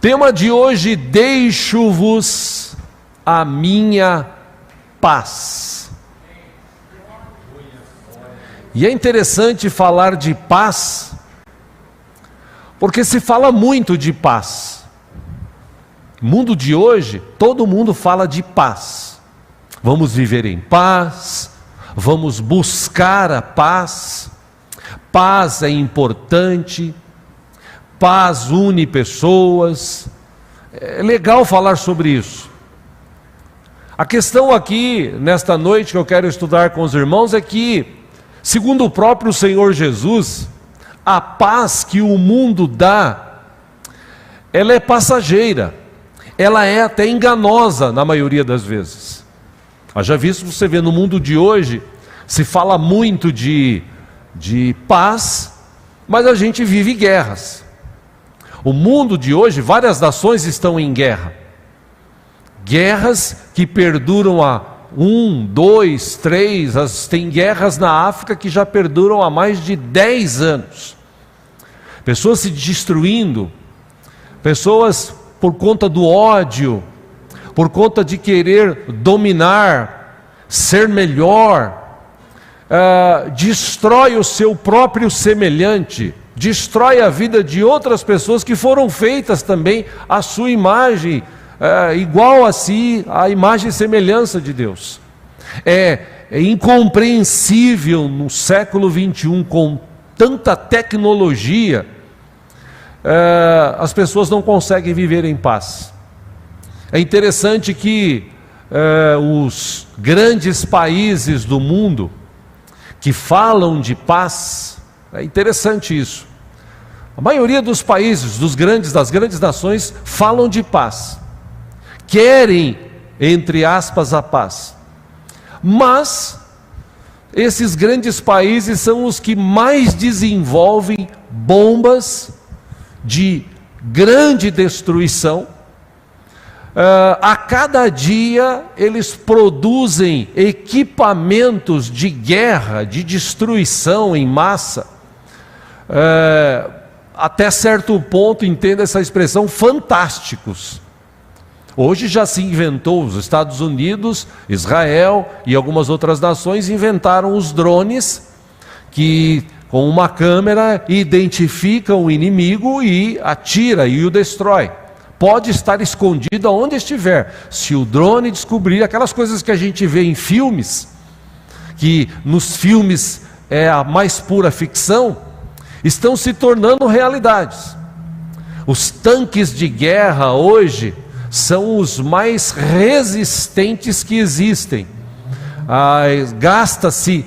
Tema de hoje: deixo-vos a minha paz. E é interessante falar de paz, porque se fala muito de paz. No mundo de hoje, todo mundo fala de paz. Vamos viver em paz, vamos buscar a paz. Paz é importante, paz une pessoas. É legal falar sobre isso. A questão aqui, nesta noite, que eu quero estudar com os irmãos é que, segundo o próprio Senhor Jesus, a paz que o mundo dá, ela é passageira, ela é até enganosa na maioria das vezes. Haja visto, você vê no mundo de hoje, se fala muito de paz, mas a gente vive guerras. O mundo de hoje, várias nações estão em guerra. Guerras que perduram há 1, 2, 3, tem guerras na África que já perduram há mais de 10 anos. Pessoas se destruindo, pessoas por conta do ódio, por conta de querer dominar, ser melhor, destrói o seu próprio semelhante, destrói a vida de outras pessoas que foram feitas também à sua imagem, igual a si, a imagem e semelhança de Deus. É incompreensível no século 21, com tanta tecnologia, as pessoas não conseguem viver em paz. É interessante que os grandes países do mundo que falam de paz, é interessante isso. A maioria dos países, das grandes nações, falam de paz. Querem, entre aspas, a paz. Mas esses grandes países são os que mais desenvolvem bombas de grande destruição. A cada dia eles produzem equipamentos de guerra, de destruição em massa, até certo ponto, entenda essa expressão, fantásticos. Hoje já se inventou, os Estados Unidos, Israel e algumas outras nações inventaram os drones que, com uma câmera, identificam o inimigo e atira e o destrói. Pode estar escondido aonde estiver. Se o drone descobrir aquelas coisas que a gente vê em filmes, que nos filmes é a mais pura ficção, estão se tornando realidades. Os tanques de guerra hoje são os mais resistentes que existem. Gasta-se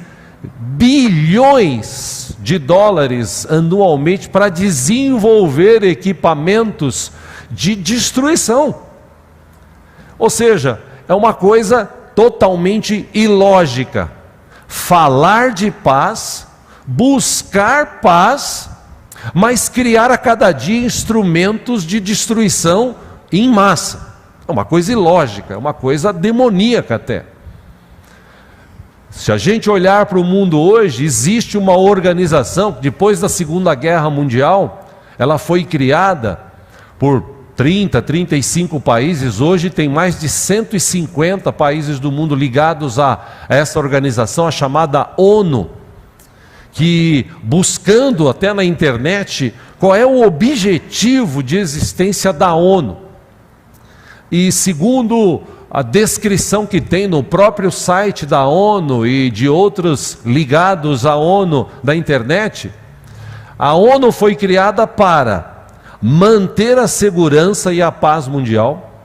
bilhões de dólares anualmente para desenvolver equipamentos de destruição. Ou seja, é uma coisa totalmente ilógica. Falar de paz, buscar paz, mas criar a cada dia instrumentos de destruição em massa. É uma coisa ilógica, é uma coisa demoníaca até. Se a gente olhar para o mundo hoje, existe uma organização, depois da Segunda Guerra Mundial, ela foi criada por 30, 35 países, hoje tem mais de 150 países do mundo ligados a essa organização, a chamada ONU, que buscando até na internet qual é o objetivo de existência da ONU. E segundo a descrição que tem no próprio site da ONU e de outros ligados à ONU da internet, a ONU foi criada para manter a segurança e a paz mundial,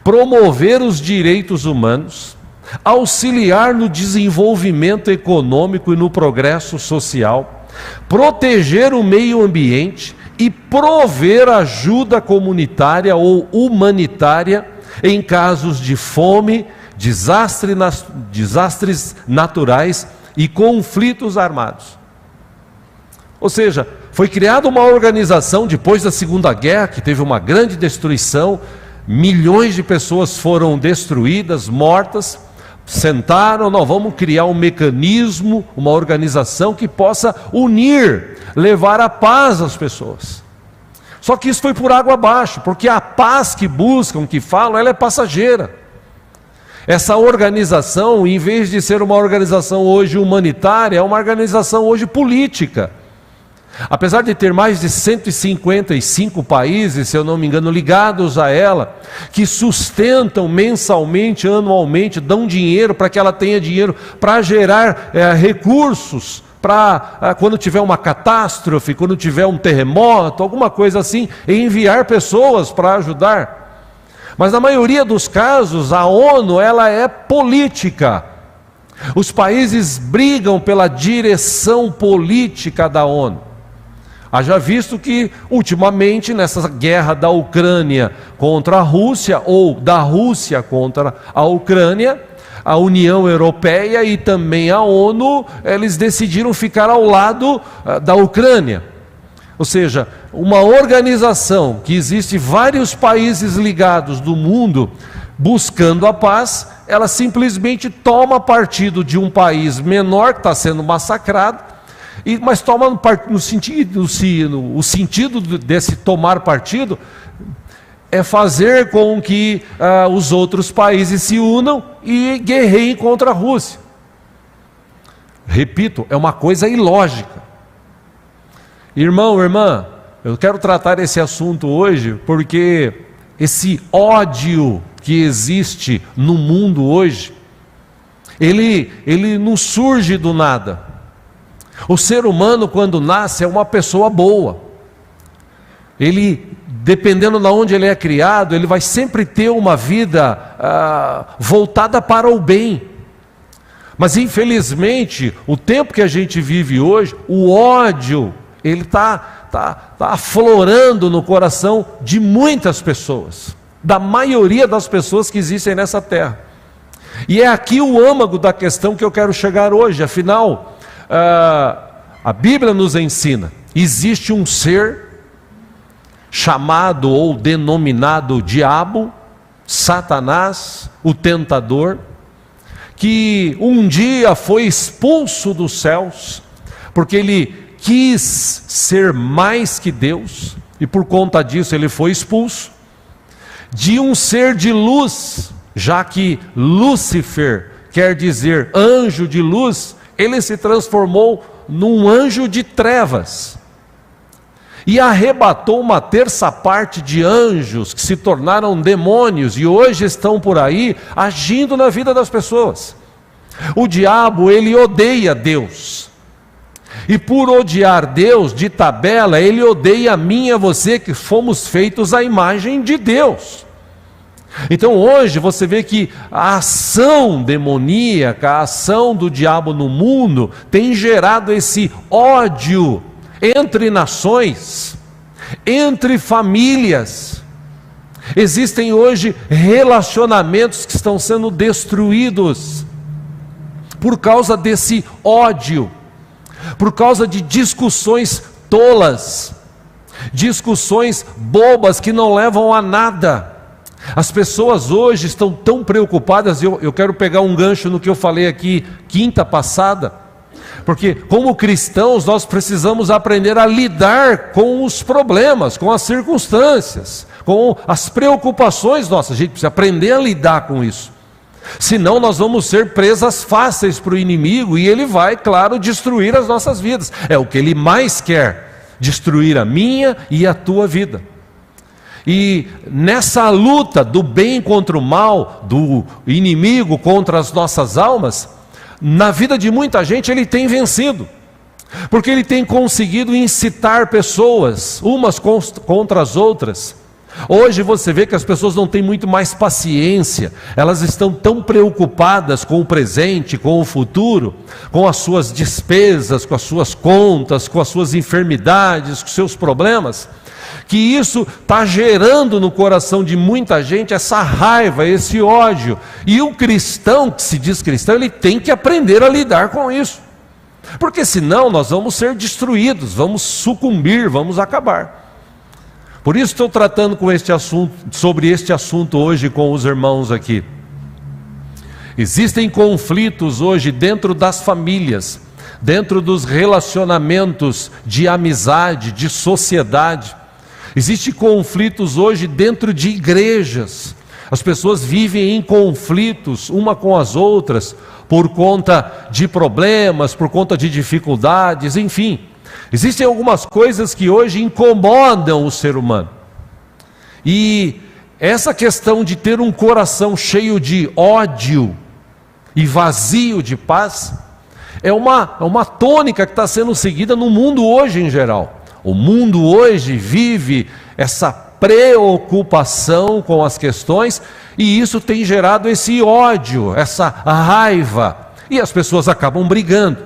promover os direitos humanos, auxiliar no desenvolvimento econômico e no progresso social, proteger o meio ambiente e prover ajuda comunitária ou humanitária em casos de fome, desastres naturais e conflitos armados. Ou seja, foi criada uma organização depois da Segunda Guerra, que teve uma grande destruição, milhões de pessoas foram destruídas, mortas. Sentaram, nós vamos criar um mecanismo, uma organização que possa unir, levar a paz às pessoas. Só que isso foi por água abaixo, porque a paz que buscam, que falam, ela é passageira. Essa organização, em vez de ser uma organização hoje humanitária, é uma organização hoje política. Apesar de ter mais de 155 países, se eu não me engano, ligados a ela, que sustentam mensalmente, anualmente, dão dinheiro para que ela tenha dinheiro para gerar recursos, para quando tiver uma catástrofe, quando tiver um terremoto, alguma coisa assim, enviar pessoas para ajudar. Mas na maioria dos casos, a ONU ela é política. Os países brigam pela direção política da ONU. Haja visto que, ultimamente, nessa guerra da Ucrânia contra a Rússia, ou da Rússia contra a Ucrânia, a União Europeia e também a ONU, eles decidiram ficar ao lado da Ucrânia. Ou seja, uma organização que existe vários países ligados do mundo buscando a paz, ela simplesmente toma partido de um país menor que está sendo massacrado, mas toma no sentido desse tomar partido é fazer com que os outros países se unam e guerreiem contra a Rússia. Repito, é uma coisa ilógica. Irmão, irmã, eu quero tratar esse assunto hoje porque esse ódio que existe no mundo hoje, ele não surge do nada. O ser humano, quando nasce, é uma pessoa boa. Ele, dependendo de onde ele é criado, ele vai sempre ter uma vida voltada para o bem. Mas infelizmente, o tempo que a gente vive hoje, o ódio, ele está aflorando no coração de muitas pessoas, da maioria das pessoas que existem nessa terra. E é aqui o âmago da questão que eu quero chegar hoje. Afinal, a Bíblia nos ensina, existe um ser chamado ou denominado diabo, Satanás, o tentador, que um dia foi expulso dos céus, porque ele quis ser mais que Deus, e por conta disso ele foi expulso, de um ser de luz, já que Lúcifer quer dizer anjo de luz, ele se transformou num anjo de trevas, e arrebatou uma terça parte de anjos que se tornaram demônios, e hoje estão por aí agindo na vida das pessoas. O diabo, ele odeia Deus, e por odiar Deus, de tabela, ele odeia a mim e a você, que fomos feitos à imagem de Deus. Então hoje você vê que a ação demoníaca, a ação do diabo no mundo, tem gerado esse ódio entre nações, entre famílias. Existem hoje relacionamentos que estão sendo destruídos por causa desse ódio, por causa de discussões tolas, discussões bobas que não levam a nada. As pessoas hoje estão tão preocupadas, eu quero pegar um gancho no que eu falei aqui quinta passada, porque como cristãos nós precisamos aprender a lidar com os problemas, com as circunstâncias, com as preocupações nossas. A gente precisa aprender a lidar com isso, senão nós vamos ser presas fáceis para o inimigo, e ele vai, claro, destruir as nossas vidas. É o que ele mais quer, destruir a minha e a tua vida. E nessa luta do bem contra o mal, do inimigo contra as nossas almas, na vida de muita gente ele tem vencido, porque ele tem conseguido incitar pessoas, umas contra as outras. Hoje você vê que as pessoas não têm muito mais paciência, elas estão tão preocupadas com o presente, com o futuro, com as suas despesas, com as suas contas, com as suas enfermidades, com os seus problemas, que isso está gerando no coração de muita gente essa raiva, esse ódio. E o cristão, que se diz cristão, ele tem que aprender a lidar com isso, porque senão nós vamos ser destruídos, vamos sucumbir, vamos acabar. Por isso estou tratando sobre este assunto hoje com os irmãos aqui. Existem conflitos hoje dentro das famílias, dentro dos relacionamentos de amizade, de sociedade. Existem conflitos hoje dentro de igrejas. As pessoas vivem em conflitos uma com as outras, por conta de problemas, por conta de dificuldades, enfim. Existem algumas coisas que hoje incomodam o ser humano. E essa questão de ter um coração cheio de ódio e vazio de paz, é uma tônica que está sendo seguida no mundo hoje em geral. O mundo hoje vive essa preocupação com as questões, e isso tem gerado esse ódio, essa raiva, e as pessoas acabam brigando.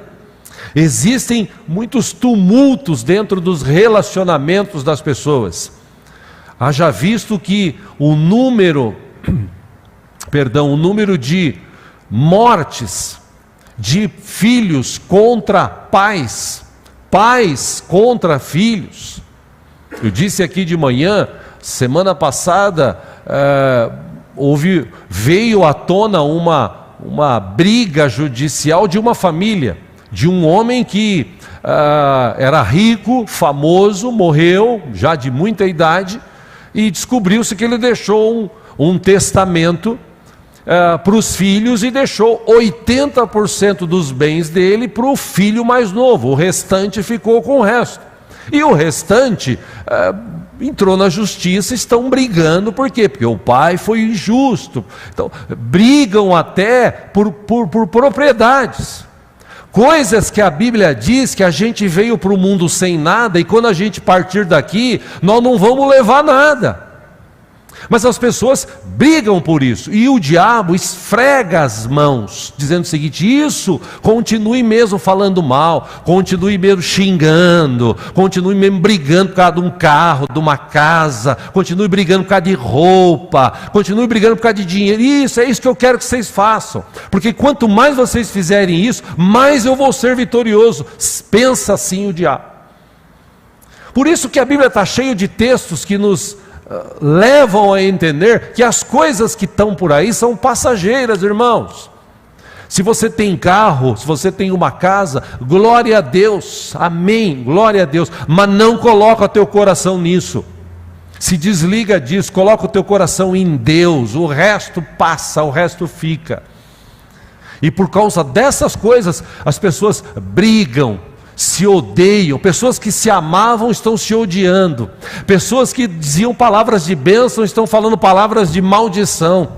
Existem muitos tumultos dentro dos relacionamentos das pessoas. Haja visto que o número de mortes de filhos contra pais, pais contra filhos. Eu disse aqui de manhã, semana passada, veio à tona uma briga judicial de uma família, de um homem que era rico, famoso, morreu já de muita idade, e descobriu-se que ele deixou um testamento para os filhos e deixou 80% dos bens dele para o filho mais novo. O restante ficou com o resto. E o restante entrou na justiça, estão brigando. Por quê? Porque o pai foi injusto. Então, brigam até por propriedades. Coisas que a Bíblia diz que a gente veio para o mundo sem nada, e quando a gente partir daqui, nós não vamos levar nada. Mas as pessoas brigam por isso, e o diabo esfrega as mãos, dizendo o seguinte: isso, continue mesmo falando mal, continue mesmo xingando, continue mesmo brigando por causa de um carro, de uma casa, continue brigando por causa de roupa, continue brigando por causa de dinheiro. Isso, é isso que eu quero que vocês façam, porque quanto mais vocês fizerem isso, mais eu vou ser vitorioso. Pensa assim o diabo. Por isso que a Bíblia está cheia de textos que nos levam a entender que as coisas que estão por aí são passageiras, irmãos. Se você tem carro, se você tem uma casa, glória a Deus, amém, glória a Deus, mas não coloca teu coração nisso. Se desliga disso, coloca o teu coração em Deus, o resto passa, o resto fica. E por causa dessas coisas, as pessoas brigam, se odeiam. Pessoas que se amavam estão se odiando. Pessoas que diziam palavras de bênção estão falando palavras de maldição.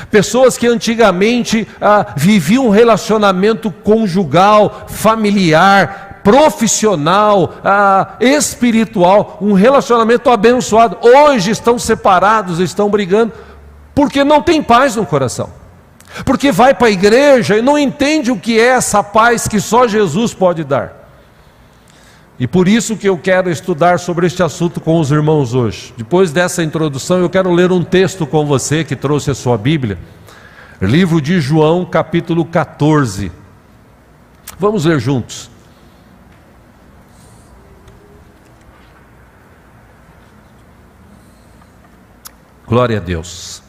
Pessoas que antigamente viviam um relacionamento conjugal, familiar, profissional, espiritual, um relacionamento abençoado, hoje estão separados, estão brigando, porque não tem paz no coração. Porque vai para a igreja e não entende o que é essa paz que só Jesus pode dar. E por isso que eu quero estudar sobre este assunto com os irmãos hoje. Depois dessa introdução, eu quero ler um texto com você que trouxe a sua Bíblia. Livro de João, capítulo 14. Vamos ler juntos. Glória a Deus.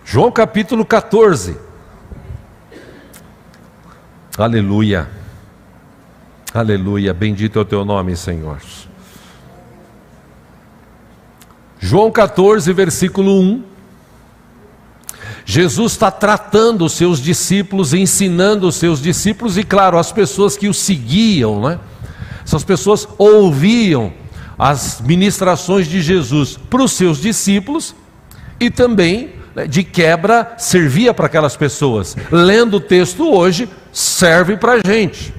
João capítulo 14. Aleluia. Aleluia, bendito é o teu nome, Senhor. João 14, versículo 1. Jesus está tratando os seus discípulos, ensinando os seus discípulos, e claro, as pessoas que o seguiam, né? Essas pessoas ouviam as ministrações de Jesus para os seus discípulos, e também, de quebra, servia para aquelas pessoas. Lendo o texto hoje, serve para a gente.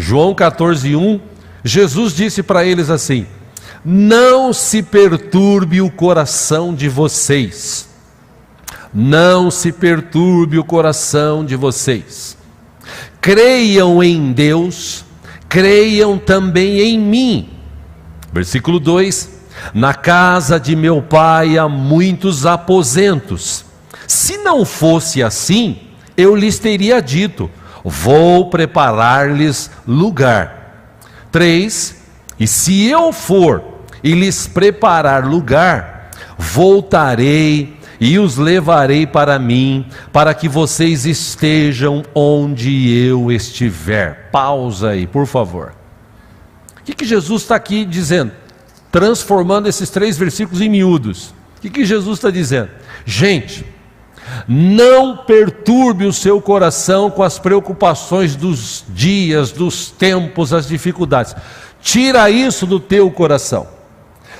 João 14, 1, Jesus disse para eles assim: não se perturbe o coração de vocês, não se perturbe o coração de vocês, creiam em Deus, creiam também em mim. Versículo 2, na casa de meu pai há muitos aposentos, se não fosse assim, eu lhes teria dito, vou preparar-lhes lugar. 3, e se eu for e lhes preparar lugar, voltarei e os levarei para mim, para que vocês estejam onde eu estiver. Pausa aí, por favor. O que Jesus está aqui dizendo? Transformando esses 3 versículos em miúdos. O que Jesus está dizendo? Gente, não perturbe o seu coração com as preocupações dos dias, dos tempos, as dificuldades. Tira isso do teu coração.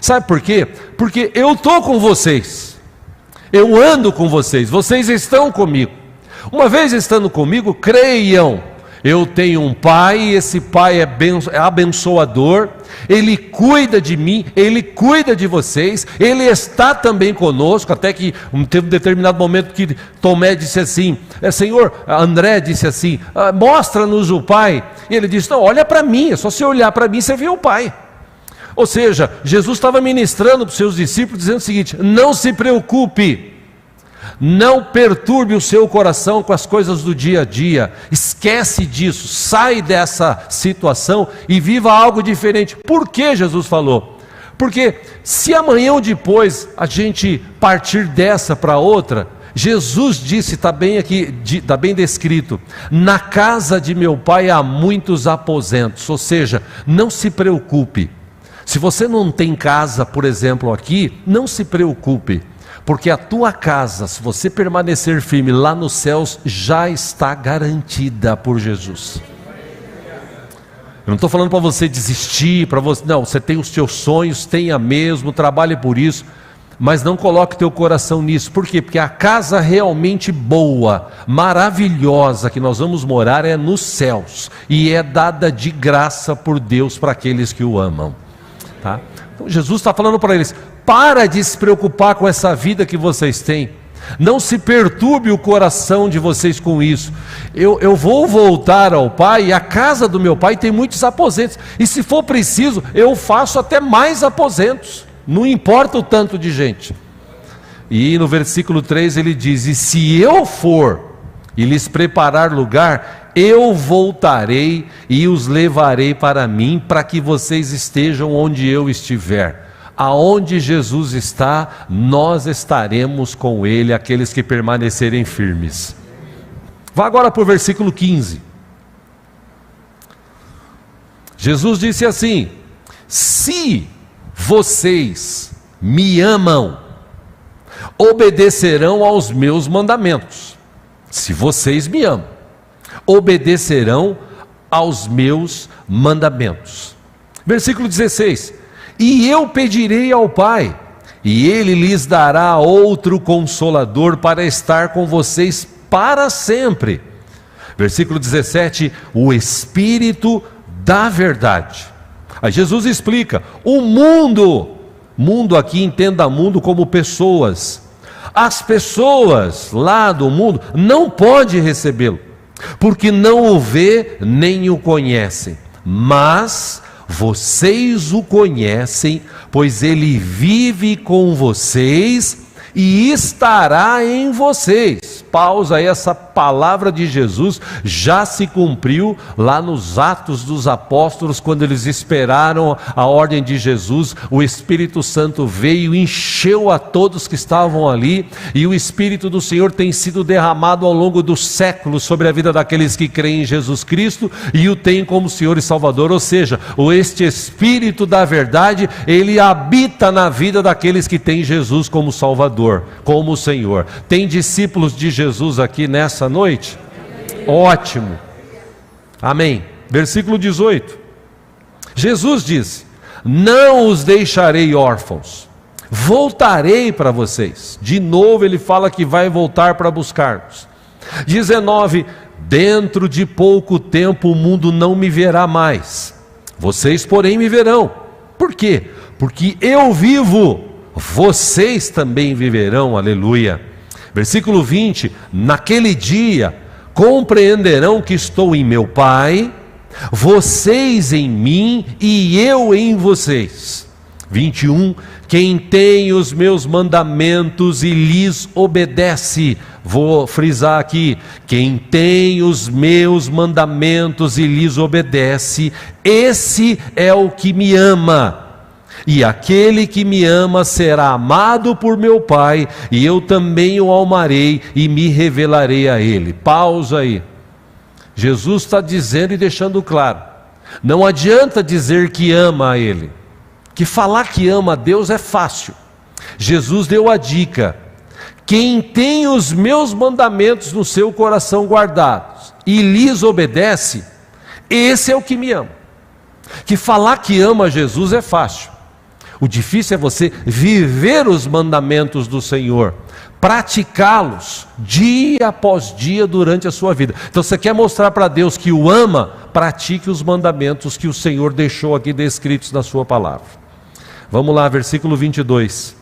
Sabe por quê? Porque eu estou com vocês. Eu ando com vocês. Vocês estão comigo. Uma vez estando comigo, creiam. Eu tenho um pai, e esse pai é abençoador, ele cuida de mim, ele cuida de vocês, ele está também conosco, até que teve um determinado momento que Tomé disse assim, Senhor, André disse assim, mostra-nos o pai, e ele disse, não, olha para mim, é só você olhar para mim, você vê o pai. Ou seja, Jesus estava ministrando para os seus discípulos, dizendo o seguinte, não se preocupe, não perturbe o seu coração com as coisas do dia a dia, esquece disso, sai dessa situação e viva algo diferente. Por que Jesus falou? Porque se amanhã ou depois a gente partir dessa para outra, Jesus disse, está bem aqui, está bem descrito, na casa de meu pai há muitos aposentos, ou seja, não se preocupe. Se você não tem casa, por exemplo, aqui, não se preocupe. Porque a tua casa, se você permanecer firme lá nos céus, já está garantida por Jesus. Eu não estou falando para você desistir, para você, não, você tem os teus sonhos, tenha mesmo, trabalhe por isso, mas não coloque teu coração nisso. Por quê? Porque a casa realmente boa, maravilhosa que nós vamos morar é nos céus, e é dada de graça por Deus para aqueles que o amam. Tá? Então Jesus está falando para eles, para de se preocupar com essa vida que vocês têm, não se perturbe o coração de vocês com isso. Eu vou voltar ao Pai, e a casa do meu Pai tem muitos aposentos, e se for preciso, eu faço até mais aposentos, não importa o tanto de gente. E no versículo 3 ele diz, e se eu for e lhes preparar lugar, eu voltarei e os levarei para mim, para que vocês estejam onde eu estiver. Aonde Jesus está, nós estaremos com Ele, aqueles que permanecerem firmes. Vá agora para o versículo 15. Jesus disse assim, se vocês me amam, obedecerão aos meus mandamentos. Se vocês me amam, obedecerão aos meus mandamentos. Versículo 16, e eu pedirei ao Pai, e Ele lhes dará outro Consolador para estar com vocês para sempre. Versículo 17, o Espírito da verdade. Aí Jesus explica, o mundo aqui, entenda mundo como pessoas. As pessoas lá do mundo não podem recebê-lo, porque não o vê nem o conhecem, mas vocês o conhecem, pois ele vive com vocês e estará em vocês. Pausa aí, essa palavra de Jesus já se cumpriu lá nos Atos dos Apóstolos, quando eles esperaram a ordem de Jesus, o Espírito Santo veio, encheu a todos que estavam ali, e o Espírito do Senhor tem sido derramado ao longo dos séculos sobre a vida daqueles que creem em Jesus Cristo, e o tem como Senhor e Salvador, ou seja, este Espírito da verdade, ele habita na vida daqueles que têm Jesus como Salvador, como Senhor. Tem discípulos de Jesus aqui nessa noite? Ótimo, amém. Versículo 18, Jesus disse, não os deixarei órfãos, voltarei para vocês. De novo ele fala que vai voltar para buscar-nos. 19, dentro de pouco tempo o mundo não me verá mais, vocês porém me verão. Por quê? Porque eu vivo, vocês também viverão, aleluia. Versículo 20, naquele dia compreenderão que estou em meu Pai, vocês em mim e eu em vocês. 21, quem tem os meus mandamentos e lhes obedece, vou frisar aqui, quem tem os meus mandamentos e lhes obedece, esse é o que me ama. E aquele que me ama será amado por meu Pai, e eu também o amarei e me revelarei a ele. Pausa aí. Jesus está dizendo e deixando claro Não adianta dizer que ama a Ele, que falar que ama a Deus é fácil. Jesus deu a dica: quem tem os meus mandamentos no seu coração guardados e lhes obedece, esse é o que me ama. Que falar que ama Jesus é fácil. O difícil é você viver os mandamentos do Senhor, praticá-los dia após dia durante a sua vida. Então, você quer mostrar para Deus que o ama, pratique os mandamentos que o Senhor deixou aqui descritos na sua palavra. Vamos lá, versículo 22.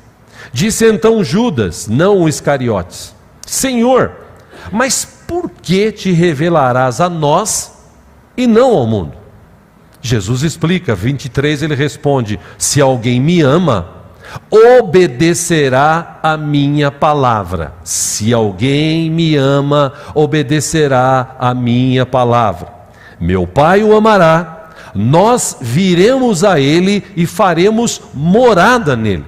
Disse então Judas, não o Iscariotes: Senhor, mas por que te revelarás a nós e não ao mundo? Jesus explica, 23, ele responde: se alguém me ama, obedecerá a minha palavra. Se alguém me ama, obedecerá a minha palavra. Meu Pai o amará, nós viremos a ele e faremos morada nele.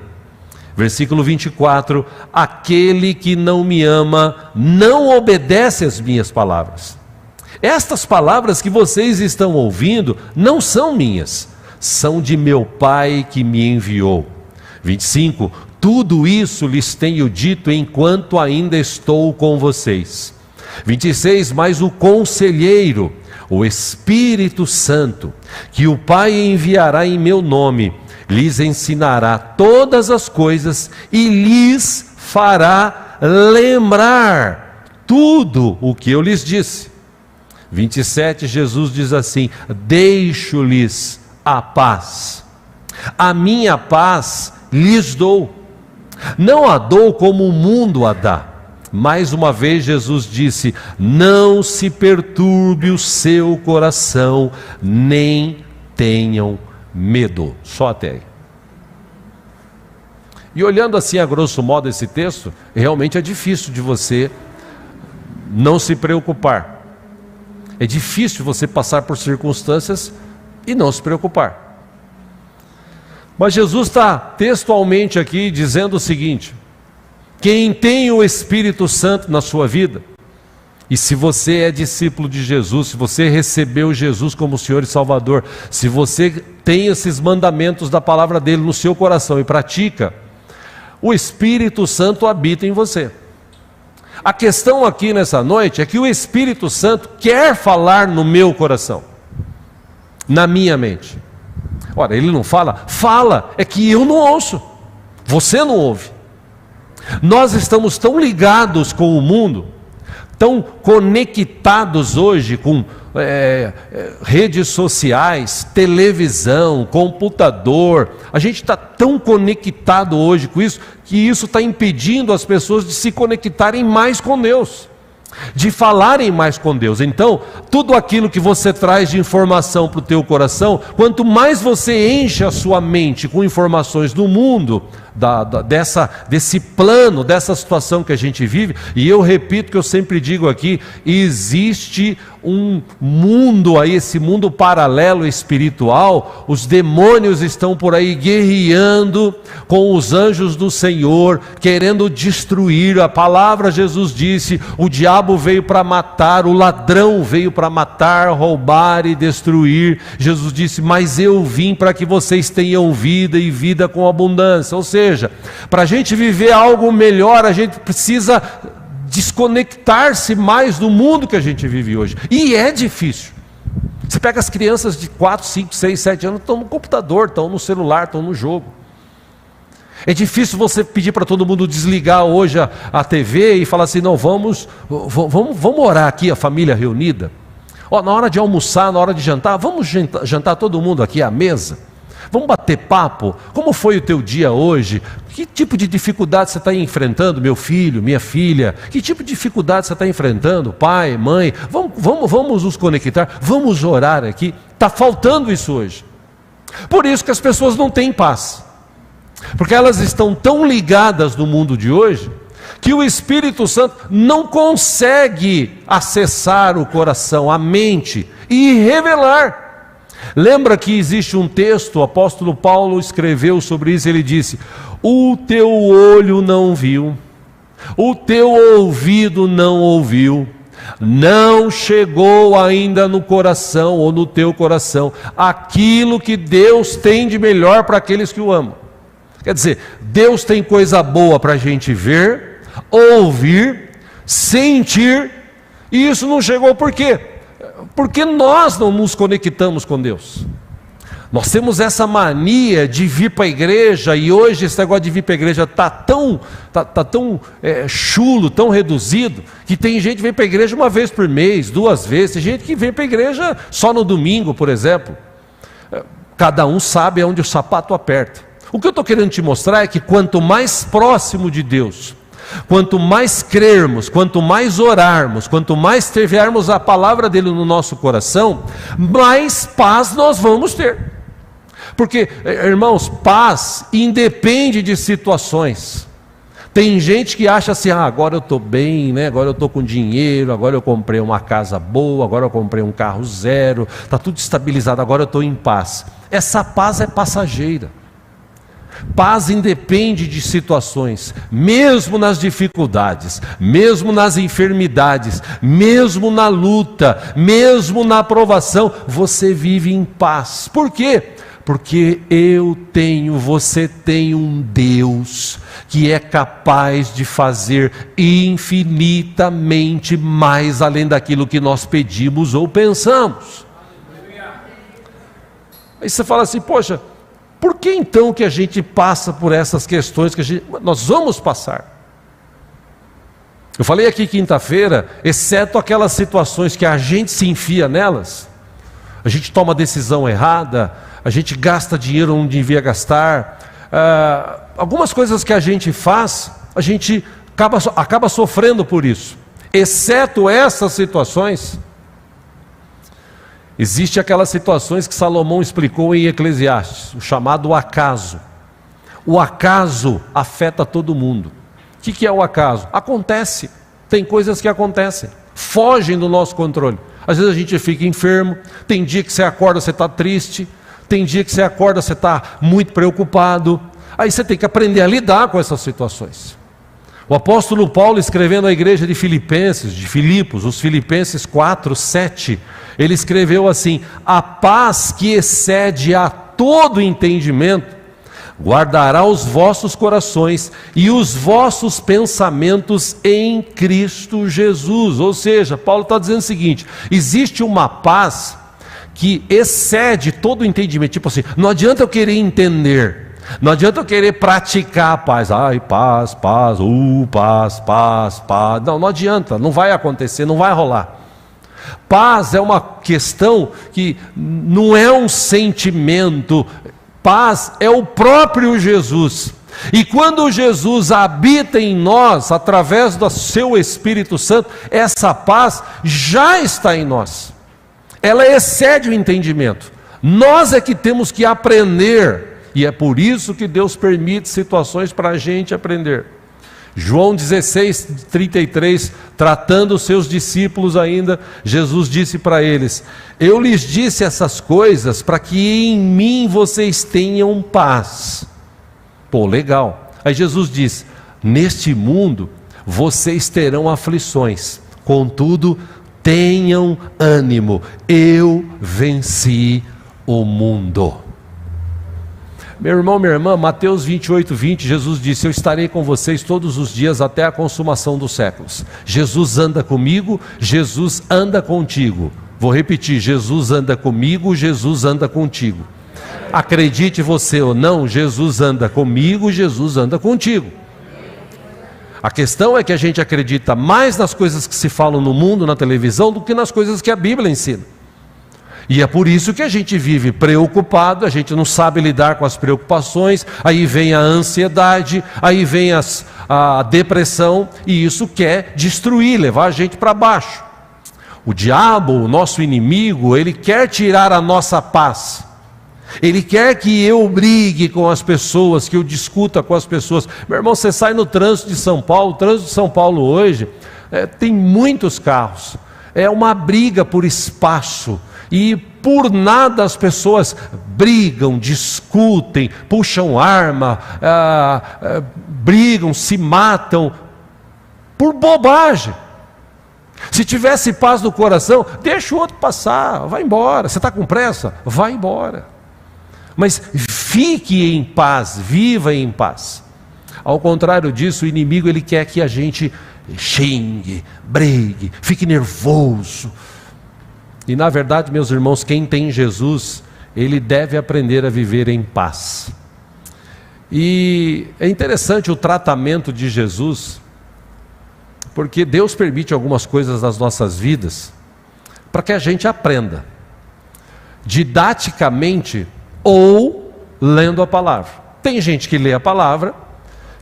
Versículo 24: aquele que não me ama, não obedece às minhas palavras. Estas palavras que vocês estão ouvindo não são minhas, são de meu Pai que me enviou. 25: tudo isso lhes tenho dito enquanto ainda estou com vocês. 26: mas o Conselheiro, o Espírito Santo, que o Pai enviará em meu nome, lhes ensinará todas as coisas e lhes fará lembrar tudo o que eu lhes disse. 27, Jesus diz assim: deixo-lhes a paz, a minha paz lhes dou, não a dou como o mundo a dá. Mais uma vez Jesus disse: não se perturbe o seu coração, nem tenham medo. Só até aí. E olhando assim a grosso modo esse texto, realmente é difícil de você não se preocupar. É difícil você passar por circunstâncias e não se preocupar. Mas Jesus está textualmente aqui dizendo o seguinte: quem tem o Espírito Santo na sua vida, e se você é discípulo de Jesus, se você recebeu Jesus como Senhor e Salvador, se você tem esses mandamentos da palavra dele no seu coração e pratica, o Espírito Santo habita em você. A questão aqui nessa noite é que o Espírito Santo quer falar no meu coração, na minha mente. Ora, ele não fala, é que eu não ouço, você não ouve. Nós estamos tão ligados com o mundo, tão conectados hoje com redes sociais, televisão, computador. A gente está tão conectado hoje com isso, que isso está impedindo as pessoas de se conectarem mais com Deus, de falarem mais com Deus. Então, tudo aquilo que você traz de informação para o teu coração, quanto mais você enche a sua mente com informações do mundo, desse plano, dessa situação que a gente vive, e eu repito que eu sempre digo aqui, existe um mundo aí, esse mundo paralelo espiritual, os demônios estão por aí guerreando com os anjos do Senhor, querendo destruir. A palavra, Jesus disse, o diabo veio para matar, o ladrão veio para matar, roubar e destruir. Jesus disse, mas eu vim para que vocês tenham vida e vida com abundância. Ou seja, para a gente viver algo melhor, a gente precisa desconectar-se mais do mundo que a gente vive hoje. E é difícil. Você pega as crianças de 4, 5, 6, 7 anos, estão no computador, estão no celular, estão no jogo. É difícil você pedir para todo mundo desligar hoje a TV e falar assim, não, vamos orar aqui, a família reunida. Na hora de almoçar, na hora de jantar, vamos jantar todo mundo aqui à mesa. Vamos bater papo. Como foi o teu dia hoje? Que tipo de dificuldade você está enfrentando, meu filho, minha filha? Que tipo de dificuldade você está enfrentando, pai, mãe? Vamos nos conectar, vamos orar aqui. Está faltando isso hoje. Por isso que as pessoas não têm paz, porque elas estão tão ligadas no mundo de hoje, que o Espírito Santo não consegue acessar o coração, a mente e revelar. Lembra que existe um texto, o apóstolo Paulo escreveu sobre isso, ele disse, o teu olho não viu, o teu ouvido não ouviu, não chegou ainda no coração ou no teu coração aquilo que Deus tem de melhor para aqueles que o amam. Quer dizer, Deus tem coisa boa para a gente ver, ouvir, sentir, e isso não chegou por quê? Porque nós não nos conectamos com Deus. Nós temos essa mania de vir para a igreja, e hoje esse negócio de vir para a igreja está tão chulo, tão reduzido, que tem gente que vem para a igreja uma vez por mês, 2 vezes, tem gente que vem para a igreja só no domingo, por exemplo. Cada um sabe onde o sapato aperta. O que eu estou querendo te mostrar é que quanto mais próximo de Deus, quanto mais crermos, quanto mais orarmos, quanto mais tivermos a palavra dele no nosso coração, mais paz nós vamos ter. Porque, irmãos, paz independe de situações. Tem gente que acha assim, agora eu estou bem, né? Agora eu estou com dinheiro, agora eu comprei uma casa boa, agora eu comprei um carro zero, está tudo estabilizado, agora eu estou em paz. Essa paz é passageira. Paz independe de situações, mesmo nas dificuldades, mesmo nas enfermidades, mesmo na luta, mesmo na provação, você vive em paz. Por quê? Porque você tem um Deus que é capaz de fazer infinitamente mais além daquilo que nós pedimos ou pensamos. Aí você fala assim, poxa, por que então que a gente passa por essas questões que nós vamos passar? Eu falei aqui quinta-feira, exceto aquelas situações que a gente se enfia nelas, a gente toma decisão errada, a gente gasta dinheiro onde devia gastar, algumas coisas que a gente faz, a gente acaba sofrendo por isso. Exceto essas situações, existe aquelas situações que Salomão explicou em Eclesiastes, o chamado acaso. O acaso afeta todo mundo. O que é o acaso? Acontece, tem coisas que acontecem, fogem do nosso controle. Às vezes a gente fica enfermo, tem dia que você acorda, você está triste, tem dia que você acorda, você está muito preocupado. Aí você tem que aprender a lidar com essas situações. O apóstolo Paulo, escrevendo à igreja de Filipos, os Filipenses 4:7, ele escreveu assim: a paz que excede a todo entendimento, guardará os vossos corações e os vossos pensamentos em Cristo Jesus. Ou seja, Paulo está dizendo o seguinte: existe uma paz que excede todo o entendimento. Tipo assim, não adianta eu querer entender, não adianta eu querer praticar a paz. Ai, paz, paz, paz, paz. Não adianta, não vai acontecer, não vai rolar. Paz é uma questão que não é um sentimento. Paz é o próprio Jesus. E quando Jesus habita em nós, através do seu Espírito Santo, essa paz já está em nós. Ela excede o entendimento. Nós é que temos que aprender. E é por isso que Deus permite situações para a gente aprender. João 16:33, tratando os seus discípulos ainda, Jesus disse para eles: eu lhes disse essas coisas para que em mim vocês tenham paz. Pô, legal. Aí Jesus diz: neste mundo vocês terão aflições, contudo tenham ânimo, eu venci o mundo. Meu irmão, minha irmã, Mateus 28:20, Jesus disse: eu estarei com vocês todos os dias até a consumação dos séculos. Jesus anda comigo, Jesus anda contigo. Vou repetir: Jesus anda comigo, Jesus anda contigo. Acredite você ou não, Jesus anda comigo, Jesus anda contigo. A questão é que a gente acredita mais nas coisas que se falam no mundo, na televisão, do que nas coisas que a Bíblia ensina. E é por isso que a gente vive preocupado, a gente não sabe lidar com as preocupações, aí vem a ansiedade, aí vem a depressão, e isso quer destruir, levar a gente para baixo. O diabo, o nosso inimigo, ele quer tirar a nossa paz. Ele quer que eu brigue com as pessoas, que eu discuta com as pessoas. Meu irmão, você sai no trânsito de São Paulo, o trânsito de São Paulo hoje tem muitos carros. É uma briga por espaço. E por nada as pessoas brigam, discutem, puxam arma, brigam, se matam, por bobagem. Se tivesse paz no coração, deixa o outro passar, vai embora. Você está com pressa? Vai embora. Mas fique em paz, viva em paz. Ao contrário disso, o inimigo ele quer que a gente xingue, brigue, fique nervoso. E na verdade, meus irmãos, quem tem Jesus, ele deve aprender a viver em paz. E é interessante o tratamento de Jesus, porque Deus permite algumas coisas nas nossas vidas para que a gente aprenda, didaticamente ou lendo a palavra. Tem gente que lê a palavra,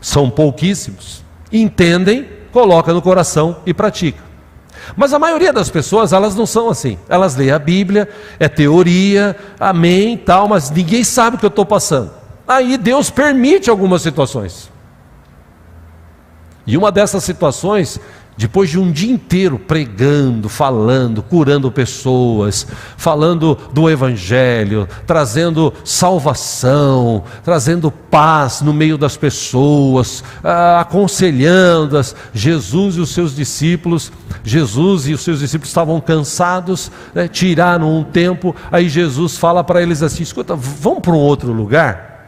são pouquíssimos, entendem, coloca no coração e pratica. Mas a maioria das pessoas, elas não são assim. Elas leem a Bíblia, é teoria, amém, tal, mas ninguém sabe o que eu estou passando. Aí Deus permite algumas situações. E uma dessas situações, depois de um dia inteiro pregando, falando, curando pessoas, falando do Evangelho, trazendo salvação, trazendo paz no meio das pessoas, aconselhando-as, Jesus e os seus discípulos estavam cansados, né, tiraram um tempo, aí Jesus fala para eles assim, escuta, vamos para um outro lugar?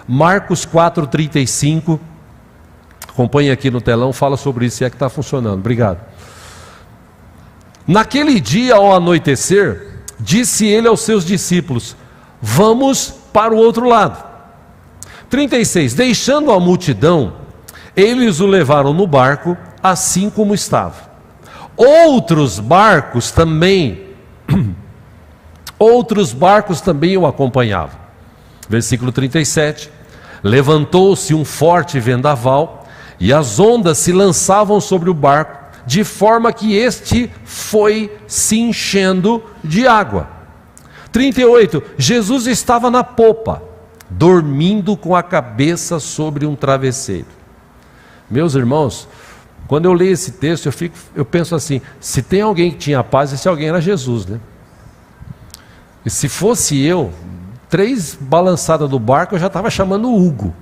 Marcos 4,35, acompanhe aqui no telão, fala sobre isso, se é que está funcionando, obrigado. Naquele dia ao anoitecer, disse ele aos seus discípulos, vamos para o outro lado. 36, deixando a multidão, eles o levaram no barco, assim como estava. Outros barcos também o acompanhavam. Versículo 37, levantou-se um forte vendaval, e as ondas se lançavam sobre o barco, de forma que este foi se enchendo de água. 38, Jesus estava na popa, dormindo com a cabeça sobre um travesseiro. Meus irmãos, quando eu leio esse texto, eu penso assim, se tem alguém que tinha paz, esse alguém era Jesus, né? E se fosse eu, 3 balançadas do barco, eu já estava chamando o Hugo.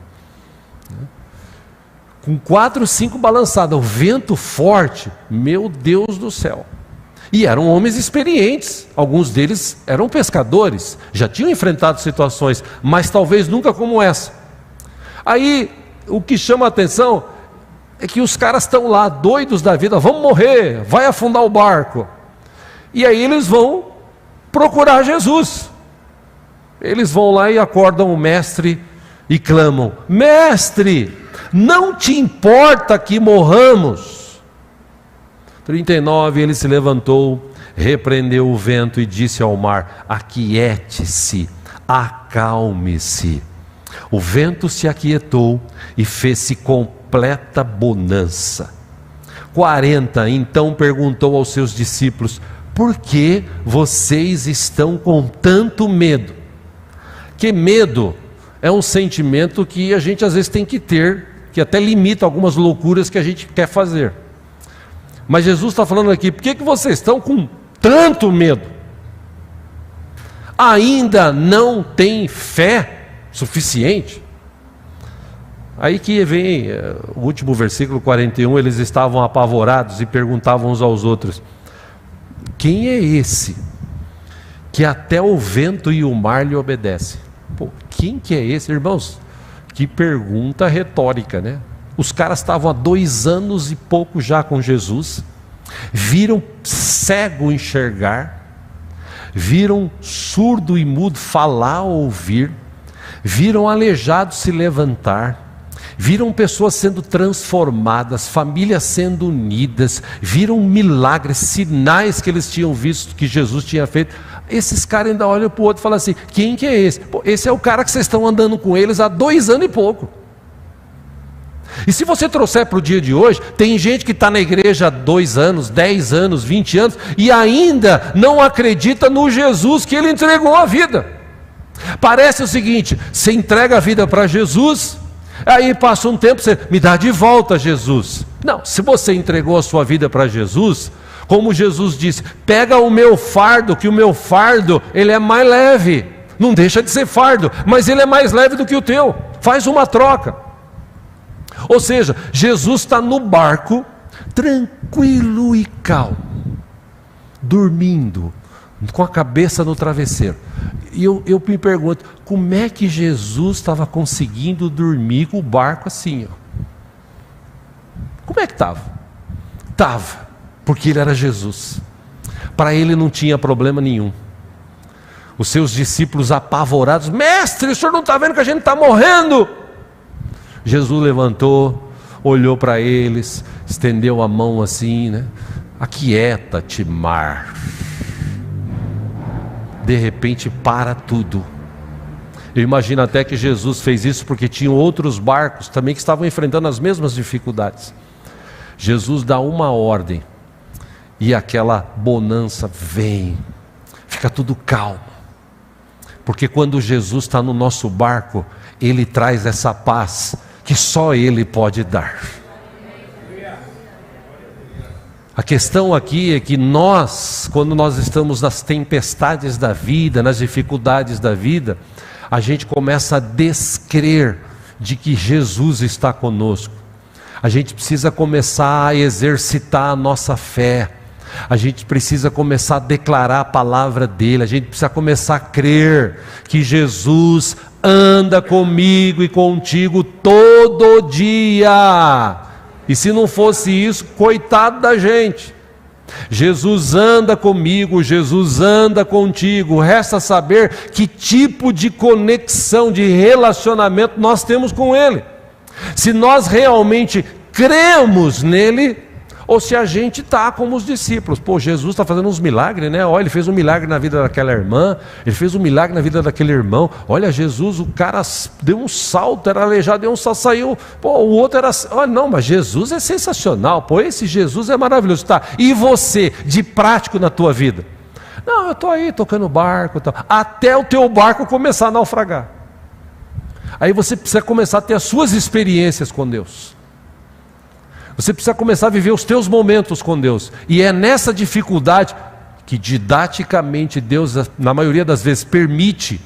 Com 4, 5 balançadas, o vento forte, meu Deus do céu. E eram homens experientes, alguns deles eram pescadores, já tinham enfrentado situações, mas talvez nunca como essa. Aí, o que chama a atenção é que os caras estão lá, doidos da vida, vamos morrer, vai afundar o barco. E aí eles vão procurar Jesus. Eles vão lá e acordam o mestre e clamam, mestre, não te importa que morramos? 39, ele se levantou, repreendeu o vento e disse ao mar, aquiete-se, acalme-se. O vento se aquietou e fez-se completa bonança. 40, então perguntou aos seus discípulos, por que vocês estão com tanto medo? Que medo é um sentimento que a gente às vezes tem que ter, que até limita algumas loucuras que a gente quer fazer. Mas Jesus está falando aqui, por que vocês estão com tanto medo? Ainda não tem fé suficiente? Aí que vem o último versículo 41, eles estavam apavorados e perguntavam uns aos outros, quem é esse que até o vento e o mar lhe obedecem? Pô, quem que é esse, irmãos? Que pergunta retórica, né? Os caras estavam há 2 anos e pouco já com Jesus, viram cego enxergar, viram surdo e mudo falar, ouvir, viram aleijado se levantar, viram pessoas sendo transformadas, famílias sendo unidas, viram milagres, sinais que eles tinham visto que Jesus tinha feito. Esses caras ainda olham para o outro e falam assim, quem que é esse? Pô, esse é o cara que vocês estão andando com eles há 2 anos e pouco. E se você trouxer para o dia de hoje, tem gente que está na igreja há 2 anos, 10 anos, 20 anos, e ainda não acredita no Jesus que ele entregou a vida. Parece o seguinte, você entrega a vida para Jesus, aí passa um tempo, você me dá de volta Jesus. Não, se você entregou a sua vida para Jesus, como Jesus disse, pega o meu fardo, que o meu fardo, ele é mais leve, não deixa de ser fardo, mas ele é mais leve do que o teu, faz uma troca. Ou seja, Jesus está no barco, tranquilo e calmo, dormindo, com a cabeça no travesseiro. E eu me pergunto, como é que Jesus estava conseguindo dormir com o barco assim? Como é que estava? Estava, porque ele era Jesus. Para ele não tinha problema nenhum. Os seus discípulos apavorados: mestre, o senhor não está vendo que a gente está morrendo? Jesus levantou, olhou para eles, estendeu a mão assim, né? Aquieta-te, mar. De repente para tudo. Eu imagino até que Jesus fez isso porque tinham outros barcos também que estavam enfrentando as mesmas dificuldades. Jesus dá uma ordem e aquela bonança vem, fica tudo calmo. Porque quando Jesus está no nosso barco, Ele traz essa paz que só Ele pode dar. A questão aqui é que nós, quando nós estamos nas tempestades da vida, nas dificuldades da vida, a gente começa a descrer de que Jesus está conosco. A gente precisa começar a exercitar a nossa fé. A gente precisa começar a declarar a palavra dele. A gente precisa começar a crer que Jesus anda comigo e contigo todo dia. E se não fosse isso, coitado da gente. Jesus anda comigo, Jesus anda contigo. Resta saber que tipo de conexão, de relacionamento nós temos com Ele. Se nós realmente cremos nele, ou se a gente está como os discípulos. Pô, Jesus está fazendo uns milagres, né? Olha, ele fez um milagre na vida daquela irmã, ele fez um milagre na vida daquele irmão. Olha, Jesus, o cara deu um salto, era aleijado, deu um salto, saiu. Pô, o outro era... Oh, não, mas Jesus é sensacional. Pô, esse Jesus é maravilhoso. Tá, e você, de prático na tua vida? Não, eu estou aí tocando barco, tal, até o teu barco começar a naufragar. Aí você precisa começar a ter as suas experiências com Deus. Você precisa começar a viver os teus momentos com Deus. E é nessa dificuldade que didaticamente Deus, na maioria das vezes, permite,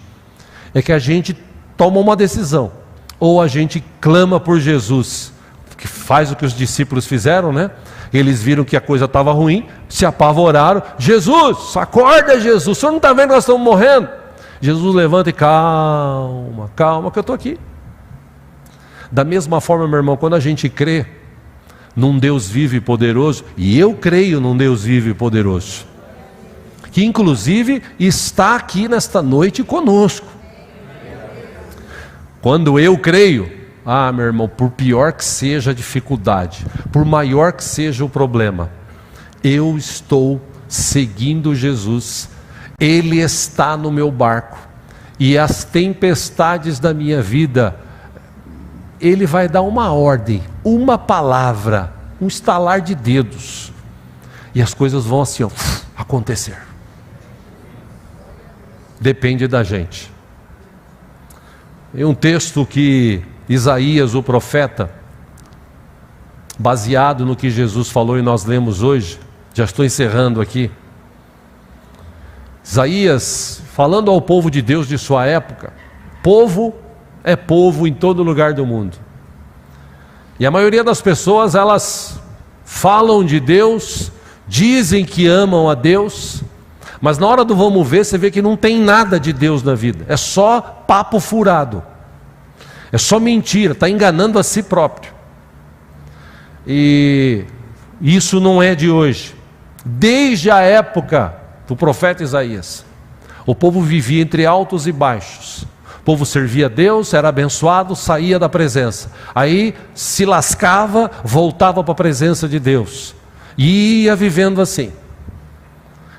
é que a gente toma uma decisão. Ou a gente clama por Jesus, que faz o que os discípulos fizeram, né? Eles viram que a coisa estava ruim, se apavoraram. Jesus, acorda, Jesus, o senhor não está vendo que nós estamos morrendo? Jesus levanta e calma, calma que eu estou aqui. Da mesma forma, meu irmão, quando a gente crê num Deus vivo e poderoso, e eu creio num Deus vivo e poderoso, que inclusive está aqui nesta noite conosco. Quando eu creio, meu irmão, por pior que seja a dificuldade, por maior que seja o problema, eu estou seguindo Jesus, Ele está no meu barco, e as tempestades da minha vida, Ele vai dar uma ordem, uma palavra, um estalar de dedos, e as coisas vão assim, acontecer. Depende da gente. Em um texto que Isaías, o profeta, baseado no que Jesus falou e nós lemos hoje, já estou encerrando aqui. Isaías, falando ao povo de Deus de sua época, povo é povo em todo lugar do mundo. E a maioria das pessoas, elas falam de Deus, dizem que amam a Deus, mas na hora do vamos ver, você vê que não tem nada de Deus na vida. É só papo furado. É só mentira, está enganando a si próprio. E isso não é de hoje. Desde a época do profeta Isaías, o povo vivia entre altos e baixos. O povo servia a Deus, era abençoado, saía da presença. Aí se lascava, voltava para a presença de Deus. E ia vivendo assim.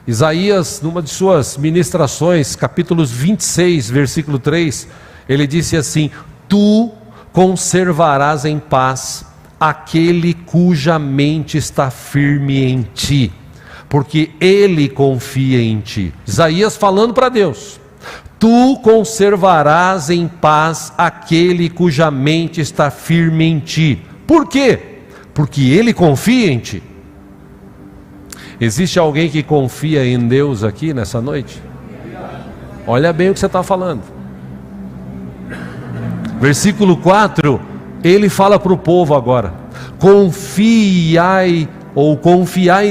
Isaías, numa de suas ministrações, capítulos 26, versículo 3, ele disse assim: tu conservarás em paz aquele cuja mente está firme em ti, porque ele confia em ti. Isaías falando para Deus. Tu conservarás em paz aquele cuja mente está firme em ti. Por quê? Porque ele confia em ti. Existe alguém que confia em Deus aqui nessa noite? Olha bem o que você está falando. Versículo 4, ele fala para o povo agora: confiai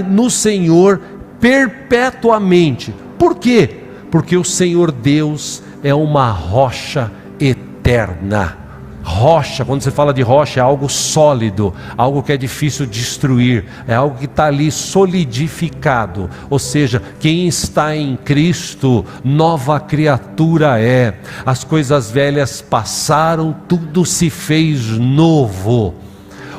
no Senhor perpetuamente. Por quê? Porque o Senhor Deus é uma rocha eterna. Rocha, quando você fala de rocha, é algo sólido, algo que é difícil de destruir, é algo que está ali solidificado. Ou seja, quem está em Cristo, nova criatura é. As coisas velhas passaram, tudo se fez novo.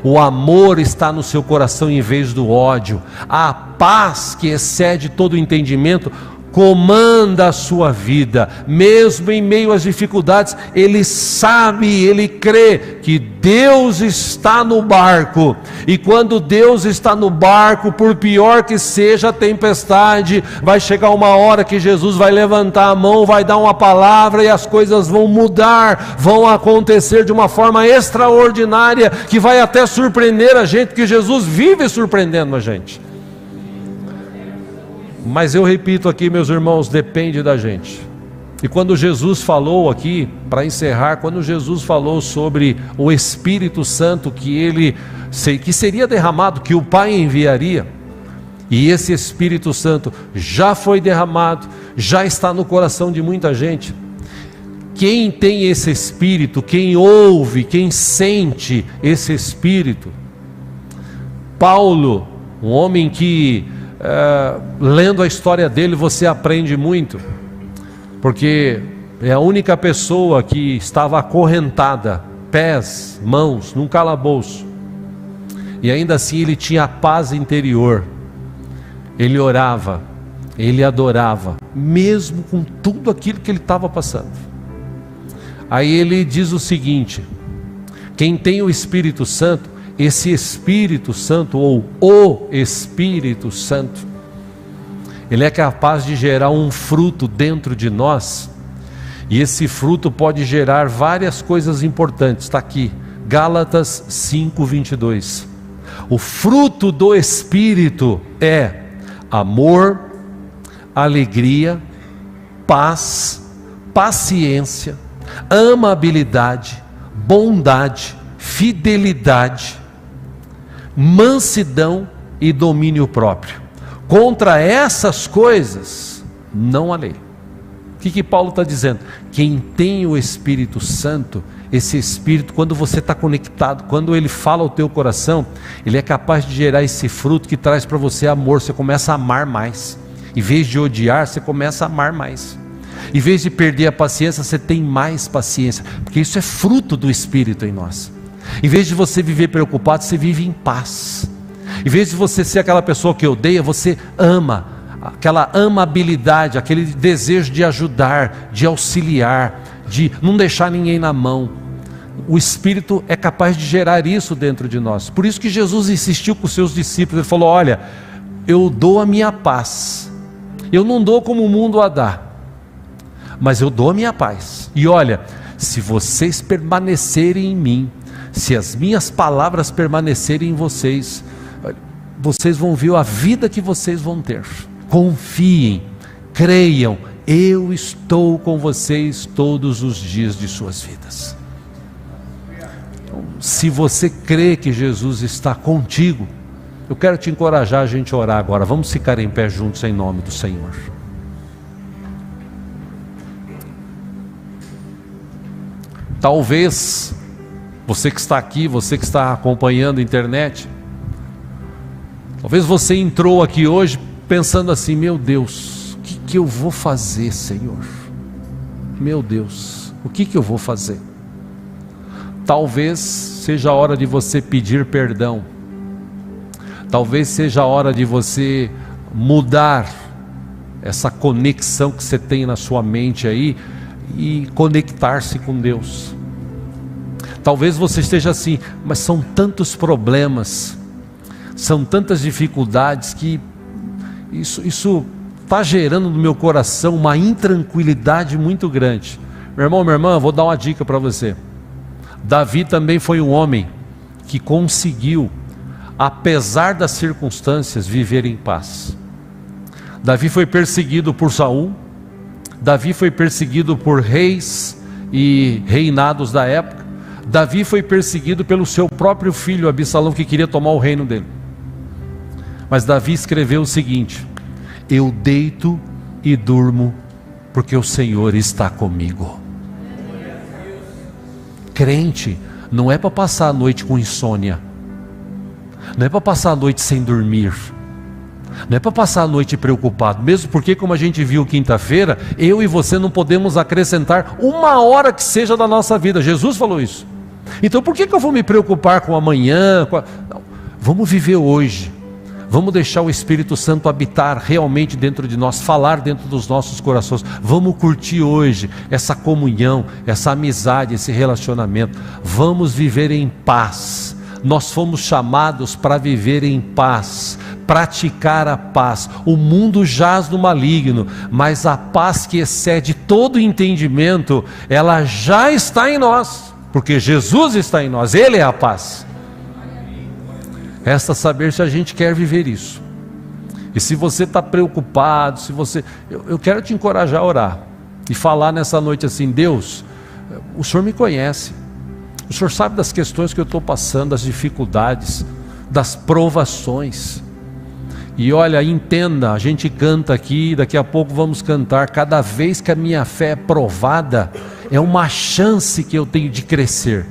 O amor está no seu coração em vez do ódio. A paz que excede todo o entendimento comanda a sua vida, mesmo em meio às dificuldades. Ele sabe, ele crê que Deus está no barco, e quando Deus está no barco, por pior que seja a tempestade, vai chegar uma hora que Jesus vai levantar a mão, vai dar uma palavra, e as coisas vão mudar, vão acontecer de uma forma extraordinária, que vai até surpreender a gente, porque Jesus vive surpreendendo a gente. Mas eu repito aqui, meus irmãos, depende da gente. E quando Jesus falou aqui, para encerrar, quando Jesus falou sobre o Espírito Santo que seria derramado, que o Pai enviaria, e esse Espírito Santo já foi derramado, já está no coração de muita gente. Quem tem esse Espírito, quem ouve, quem sente esse Espírito, Paulo, um homem que lendo a história dele você aprende muito, porque é a única pessoa que estava acorrentada, pés, mãos, num calabouço, e ainda assim ele tinha a paz interior. Ele orava, ele adorava, mesmo com tudo aquilo que ele estava passando. Aí ele diz o seguinte: quem tem o Espírito Santo, esse Espírito Santo, ou o Espírito Santo, ele é capaz de gerar um fruto dentro de nós, e esse fruto pode gerar várias coisas importantes. Está aqui, Gálatas 5:22. O fruto do Espírito é amor, alegria, paz, paciência, amabilidade, bondade, fidelidade, mansidão e domínio próprio. Contra essas coisas não há lei. O que Paulo está dizendo? Quem tem o Espírito Santo, esse Espírito, quando você está conectado, quando ele fala ao teu coração, ele é capaz de gerar esse fruto que traz para você amor. Você começa a amar mais. Em vez de odiar, você começa a amar mais. Em vez de perder a paciência, você tem mais paciência, porque isso é fruto do Espírito em nós. Em vez de você viver preocupado, você vive em paz. Em vez de você ser aquela pessoa que odeia, você ama, aquela amabilidade, aquele desejo de ajudar, de auxiliar, de não deixar ninguém na mão. O Espírito é capaz de gerar isso dentro de nós. Por isso que Jesus insistiu com os seus discípulos. Ele falou: olha, eu dou a minha paz, eu não dou como o mundo a dá, mas eu dou a minha paz. E olha, se vocês permanecerem em mim, se as minhas palavras permanecerem em vocês, vocês vão ver a vida que vocês vão ter. Confiem, creiam, eu estou com vocês todos os dias de suas vidas. Então, se você crê que Jesus está contigo, eu quero te encorajar a gente orar agora. Vamos ficar em pé juntos em nome do Senhor. Talvez você que está aqui, você que está acompanhando a internet, talvez você entrou aqui hoje pensando assim: meu Deus, o que eu vou fazer, Senhor? Meu Deus, o que eu vou fazer? Talvez seja a hora de você pedir perdão. Talvez seja a hora de você mudar essa conexão que você tem na sua mente aí e conectar-se com Deus. Talvez você esteja assim: mas são tantos problemas, são tantas dificuldades que isso está gerando no meu coração uma intranquilidade muito grande. Meu irmão, minha irmã, vou dar uma dica para você. Davi também foi um homem que conseguiu, apesar das circunstâncias, viver em paz. Davi foi perseguido por Saul, Davi foi perseguido por reis e reinados da época, Davi foi perseguido pelo seu próprio filho Absalão, que queria tomar o reino dele. Mas Davi escreveu o seguinte: eu deito e durmo, porque o Senhor está comigo. Crente não é para passar a noite com insônia, não é para passar a noite sem dormir, não é para passar a noite preocupado, mesmo porque, como a gente viu quinta-feira, eu e você não podemos acrescentar uma hora que seja da nossa vida. Jesus falou isso. Então por que eu vou me preocupar com amanhã? Não. Vamos viver hoje, vamos deixar o Espírito Santo habitar realmente dentro de nós, falar dentro dos nossos corações. Vamos curtir hoje essa comunhão, essa amizade, esse relacionamento. Vamos viver em paz. Nós fomos chamados para viver em paz, praticar a paz. O mundo jaz no maligno, mas a paz que excede todo entendimento, ela já está em nós, porque Jesus está em nós, Ele é a paz. Resta saber se a gente quer viver isso. E se você está preocupado, eu quero te encorajar a orar e falar nessa noite assim: Deus, o Senhor me conhece, o Senhor sabe das questões que eu estou passando, das dificuldades, das provações. E olha, entenda, a gente canta aqui, daqui a pouco vamos cantar. Cada vez que a minha fé é provada, é uma chance que eu tenho de crescer.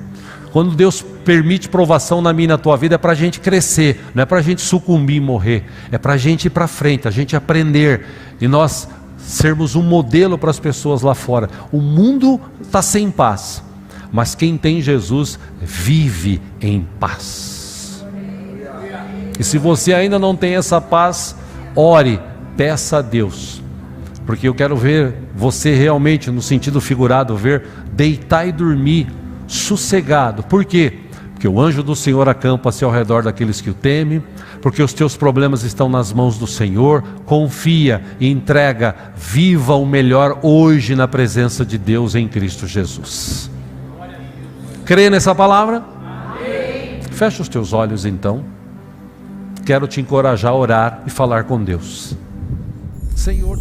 Quando Deus permite provação na minha e na tua vida, é para a gente crescer, não é para a gente sucumbir e morrer, é para a gente ir para frente, a gente aprender, e nós sermos um modelo para as pessoas lá fora. O mundo está sem paz, mas quem tem Jesus vive em paz. E se você ainda não tem essa paz, ore, peça a Deus, porque eu quero ver você realmente, no sentido figurado, deitar e dormir sossegado. Por quê? Porque o anjo do Senhor acampa-se ao redor daqueles que o temem, porque os teus problemas estão nas mãos do Senhor. Confia e entrega, viva o melhor hoje na presença de Deus em Cristo Jesus. Crê nessa palavra? Amém. Fecha os teus olhos então. Quero te encorajar a orar e falar com Deus. Senhor...